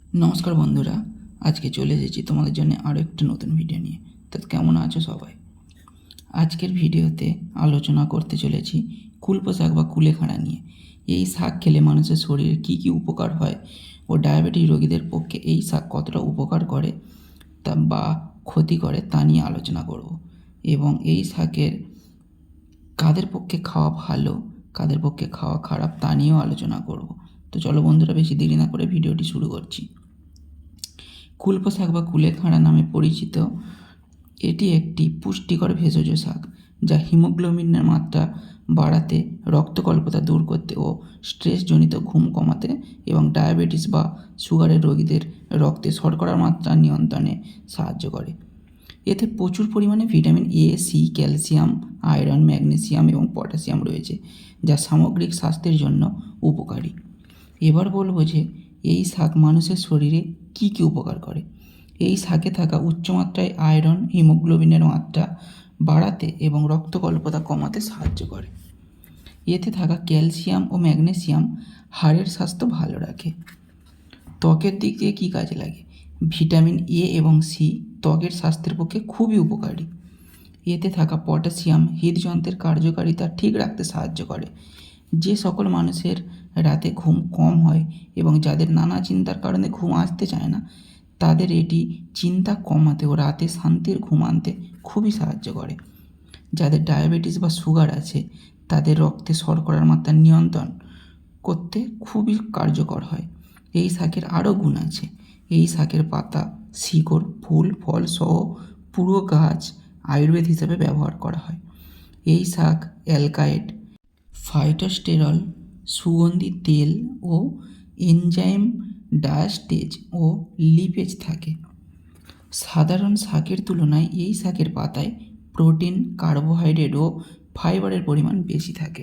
নমস্কার বন্ধুরা, আজকে চলে এসেছি তোমাদের জন্য আরও একটা নতুন ভিডিও নিয়ে। তো কেমন আছো সবাই? আজকের ভিডিওতে আলোচনা করতে চলেছি কুলপো শাক বা কুলেখাড়া নিয়ে। এই শাক খেলে মানুষের শরীরে কী কী উপকার হয় ও ডায়াবেটিস রোগীদের পক্ষে এই শাক কতটা উপকার করে তা বা ক্ষতি করে তা নিয়ে আলোচনা করব। এবং এই শাকের কাদের পক্ষে খাওয়া ভালো, কাদের পক্ষে খাওয়া খারাপ তা নিয়েও আলোচনা করব। তো চলো বন্ধুরা, বেশি দেরি না করে ভিডিওটি শুরু করছি। কুলপো শাক বা কুলেখাড়া নামে পরিচিত এটি একটি পুষ্টিকর ভেষজ শাক, যা হিমোগ্লোবিনের মাত্রা বাড়াতে, রক্তকল্পতা দূর করতে ও স্ট্রেসজনিত ঘুম কমাতে এবং ডায়াবেটিস বা সুগারের রোগীদের রক্তে শর্করার মাত্রা নিয়ন্ত্রণে সাহায্য করে। এতে প্রচুর পরিমাণে vitamin A, C, calcium, iron, magnesium এবং পটাশিয়াম রয়েছে, যা সামগ্রিক স্বাস্থ্যের জন্য উপকারী। এবার বলবো যে এই শাক মানুষের শরীরে কী কী উপকার করে। এই শাকে থাকা উচ্চমাত্রায় আয়রন হিমোগ্লোবিনের মাত্রা বাড়াতে এবং রক্তকল্পতা কমাতে সাহায্য করে। এতে থাকা ক্যালসিয়াম ও ম্যাগনেসিয়াম হাড়ের স্বাস্থ্য ভালো রাখে। ত্বকের দিক দিয়ে কী কাজে লাগে? ভিটামিন এ এবং সি ত্বকের স্বাস্থ্যের পক্ষে খুবই উপকারী। এতে থাকা পটাশিয়াম হৃদযন্ত্রের কার্যকারিতা ঠিক রাখতে সাহায্য করে। যে সকল মানুষের রাতে ঘুম কম হয় এবং যাদের নানা চিন্তার কারণে ঘুম আসতে চায় না, তাদের এটি চিন্তা কমাতে ও রাতে শান্তির ঘুম আনতে খুবই সাহায্য করে। যাদের ডায়াবেটিস বা সুগার আছে, তাদের রক্তে শর্করার মাত্রা নিয়ন্ত্রণ করতে খুবই কার্যকর হয়। এই শাকের আরও গুণ আছে। এই শাকের পাতা, শিকড়, ফুল, ফল সহ পুরো গাছ আয়ুর্বেদ হিসেবে ব্যবহার করা হয়। এই শাক অ্যালকায়েড, ফাইটোস্টেরল, সুগন্ধি তেল ও এনজাইম ডায়াস্টেজ ও লিপেজ থাকে। সাধারণ শাকের তুলনায় এই শাকের পাতায় প্রোটিন, কার্বোহাইড্রেট ও ফাইবারের পরিমাণ বেশি থাকে।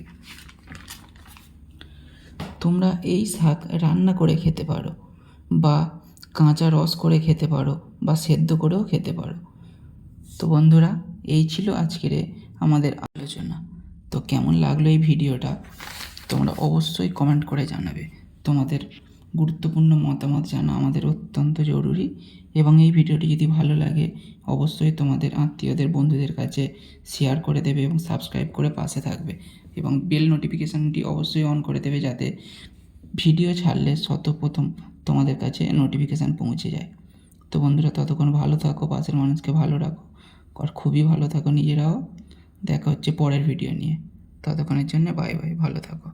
তোমরা এই শাক রান্না করে খেতে পারো বা কাঁচা রস করে খেতে পারো বা সেদ্ধ করেও খেতে পারো। তো বন্ধুরা, এই ছিল আজকের আমাদের আলোচনা। তো কেমন লাগলো এই ভিডিওটা তোমরা অবশ্যই কমেন্ট করে জানাবে। তোমাদের গুরুত্বপূর্ণ মতামত জানা আমাদের অত্যন্ত জরুরি। এবং এই ভিডিওটি যদি ভালো লাগে অবশ্যই তোমাদের আত্মীয়দের, বন্ধুদের কাছে শেয়ার করে দেবে এবং সাবস্ক্রাইব করে পাশে থাকবে এবং বেল নোটিফিকেশানটি অবশ্যই অন করে দেবে, যাতে ভিডিও ছাড়লে সর্বপ্রথম তোমাদের কাছে নোটিফিকেশান পৌঁছে যায়। তো বন্ধুরা, ততক্ষণ ভালো থাকো, পাশের মানুষকে ভালো রাখো আর খুবই ভালো থাকো নিজেরাও। দেখা হচ্ছে পরের ভিডিও নিয়ে। ততক্ষণের জন্য বাই বাই, ভালো থাকো।